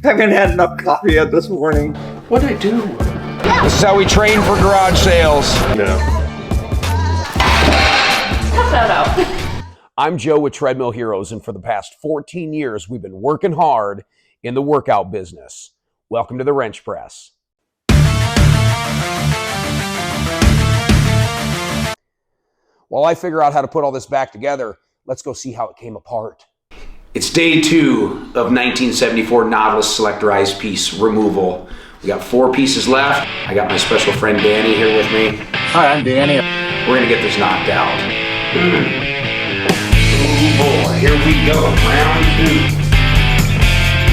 haven't had enough coffee yet this morning. What'd I do? This is how we train for garage sales. No. Cut that out. I'm Joe with Treadmill Heroes, and for the past 14 years, we've been working hard in the workout business. Welcome to the Wrench Press. While I figure out how to put all this back together, let's go see how it came apart. It's day 2 of 1974 Nautilus selectorized piece removal. We got 4 pieces left. I got my special friend Danny here with me. Hi, I'm Danny. We're gonna get this knocked out. Oh boy, here we go, round 2.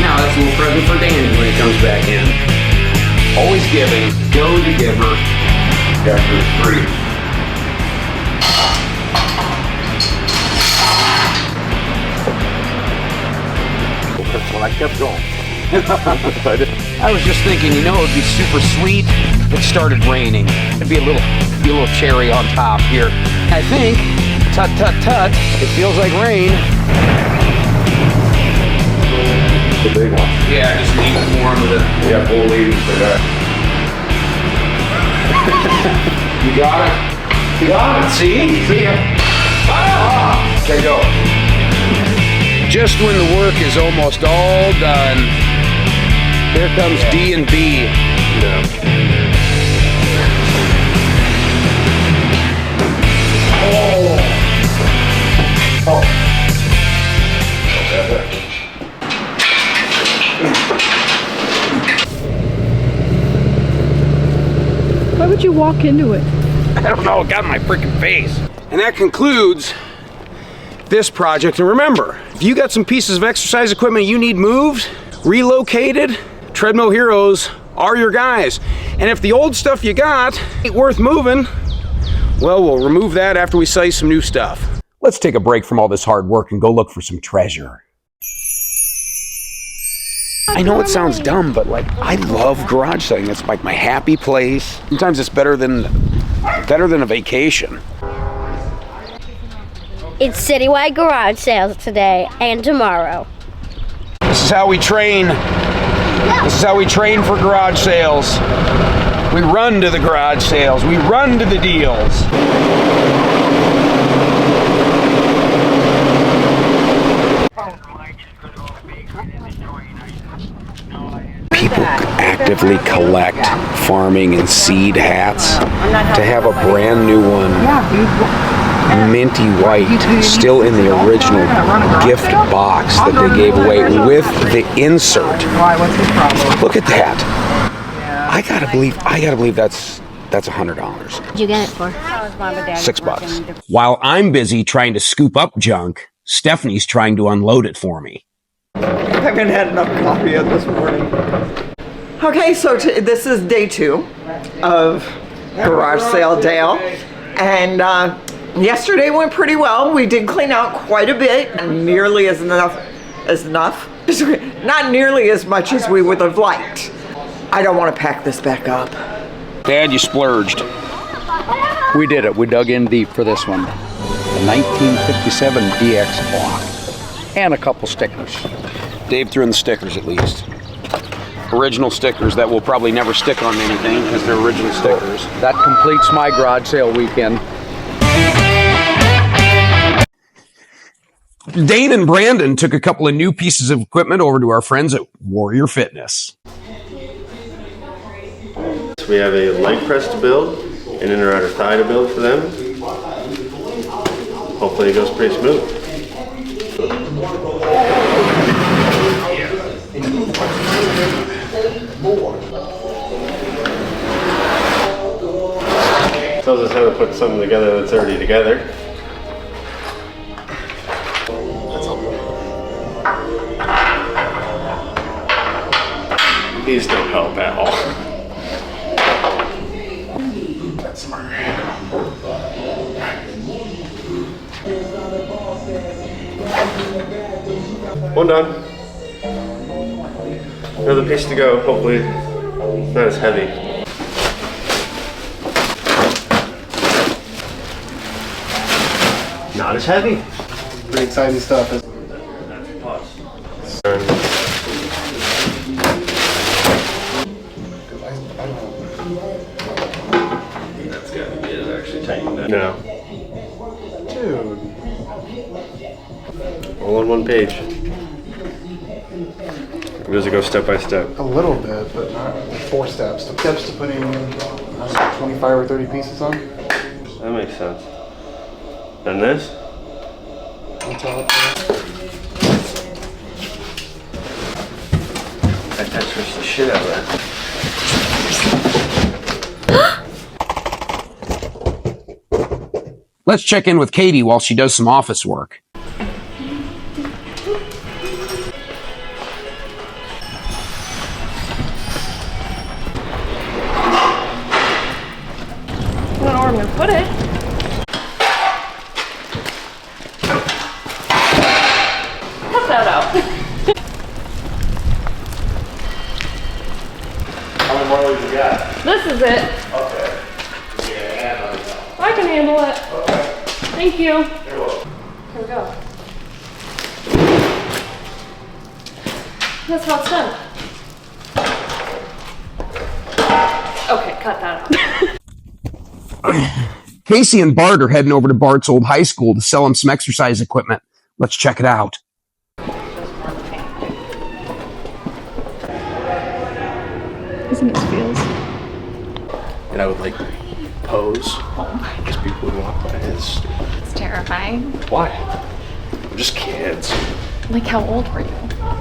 Now that's a little present for Danny when he comes back in. Always giving, go the giver. Chapter 3. When I kept going. I was just thinking, you know, it'd be super sweet if it started raining. It'd be a little cherry on top here. I think, tut tut tut, it feels like rain. The big one. Yeah, just leave it warm with it. Yeah, full leaves for that. You got it? You got it, see? See ya. Ah! Okay, go. Just when the work is almost all done, here comes D and B. Yeah. Why would you walk into it? I don't know, it got in my freaking face. And that concludes this project. And remember, if you got some pieces of exercise equipment you need moved, relocated, Treadmill Heroes are your guys. And if the old stuff you got ain't worth moving, well, we'll remove that after we sell you some new stuff. Let's take a break from all this hard work and go look for some treasure. I know it sounds dumb, but like, I love garage selling. It's like my happy place. Sometimes it's better than a vacation. It's citywide garage sales today and tomorrow. This is how we train. This is how we train for garage sales. We run to the garage sales. We run to the deals. People actively collect farming and seed hats. To have a brand new one, minty white, still in the original gift box that they gave away with the insert. Look at that. I gotta believe that's $100. What'd you get it for? $6. While I'm busy trying to scoop up junk, Stephanie's trying to unload it for me. I haven't had enough coffee yet this morning. Okay, so this is day 2 of garage sale Dale, and yesterday went pretty well. We did clean out quite a bit, nearly as enough, not nearly as much as we would have liked. I don't want to pack this back up. Dad, you splurged. We did it. We dug in deep for this one. The 1957 DX block. And a couple stickers. Dave threw in the stickers at least. Original stickers that will probably never stick on anything because they're original stickers. That completes my garage sale weekend. Dane and Brandon took a couple of new pieces of equipment over to our friends at Warrior Fitness. So we have a leg press to build, and inner outer thigh to build for them. Hopefully it goes pretty smooth. Tells us how to put something together that's already together. These don't help at all. That's smart. One done. Another piece to go, hopefully not as heavy. Not as heavy. Pretty exciting stuff. No. Dude. All on one page. Or does it go step by step? A little bit, but not 4 steps. The steps to putting 25 or 30 pieces on. That makes sense. And this? On top. That hurts the shit out of that. Let's check in with Katie while she does some office work. I don't know where I'm gonna put it. Cut that out. How many more would you got? This is it. Okay. Yeah, I can handle it. okay. Thank you. You're welcome. Here we go. That's how it's done. Okay, cut that out. Casey and Bart are heading over to Bart's old high school to sell him some exercise equipment. Let's check it out. Isn't it feels? And I would like pose. Because people would walk by. It's It's terrifying. why? We're just kids. Like, how old were you?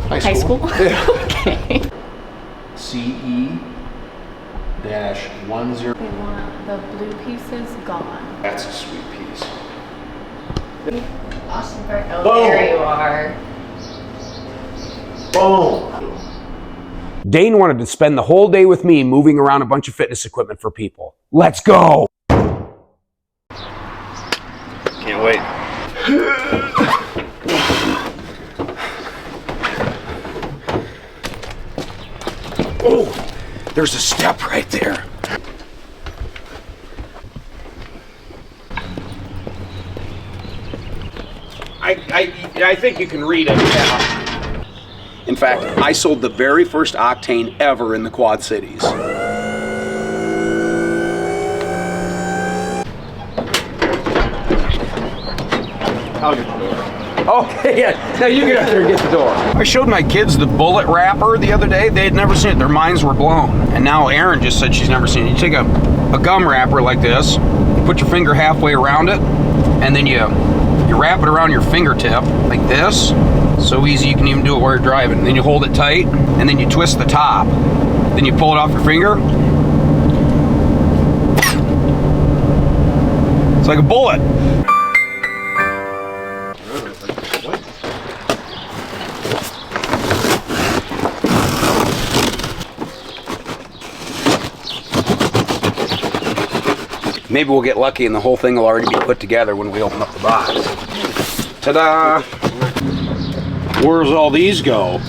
High school. Yeah. Okay. CE-10. We want the blue pieces gone. That's a sweet piece. Austin Park. Oh, Boom. there you are. Boom. Dane wanted to spend the whole day with me moving around a bunch of fitness equipment for people. Let's go! Can't wait. Oh, there's a step right there. I think you can read it, yeah. In fact, I sold the very first Octane ever in the Quad Cities. I'll get the door. Okay, yeah. Now you get out there and get the door. I showed my kids the bullet wrapper the other day. They had never seen it. Their minds were blown. And now Erin just said she's never seen it. You take a gum wrapper like this, you put your finger halfway around it, and then you wrap it around your fingertip like this. So easy you can even do it while you're driving. And then you hold it tight, and then you twist the top. Then you pull it off your finger. It's like a bullet. Maybe we'll get lucky and the whole thing will already be put together when we open up the box. Ta-da! Where's all these go?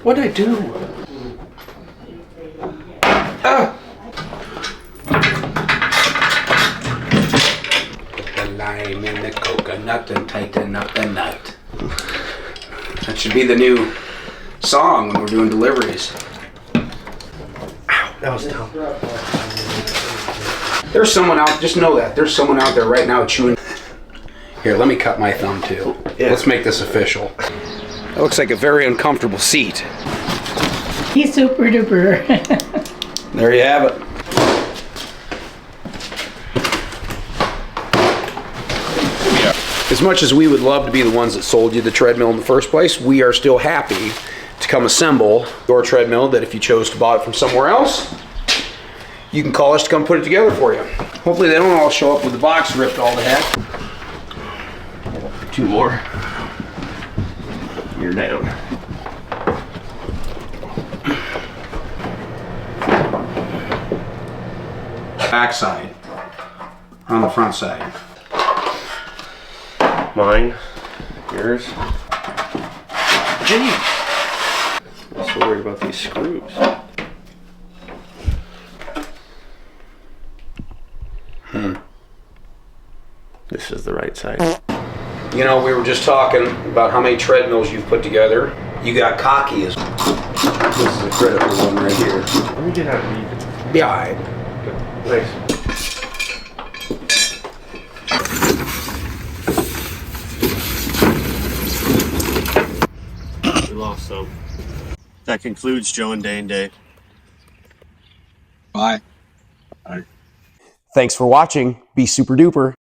What'd I do? Ah! Put the lime in the coconut and tighten up the nut. That should be the new song when we're doing deliveries. That was tough. There's someone out, just know that, there's someone out there right now chewing. Here, let me cut my thumb too. Yeah. Let's make this official. That looks like a very uncomfortable seat. He's super duper. There you have it. Yeah. As much as we would love to be the ones that sold you the treadmill in the first place, we are still happy to come assemble your treadmill that if you chose to buy it from somewhere else, you can call us to come put it together for you. Hopefully they don't all show up with the box ripped all to heck. 2 more. You're down. Back side. On the front side. Mine. Yours. Gee. I'm so worried about these screws. This is the right side. You know, we were just talking about how many treadmills you've put together. You got cocky as... This is a critical one right here. Let me get out of these. Yeah. All right. Thanks. We lost some. That concludes Joe and Dane Day. Bye. Thanks for watching. Be super duper.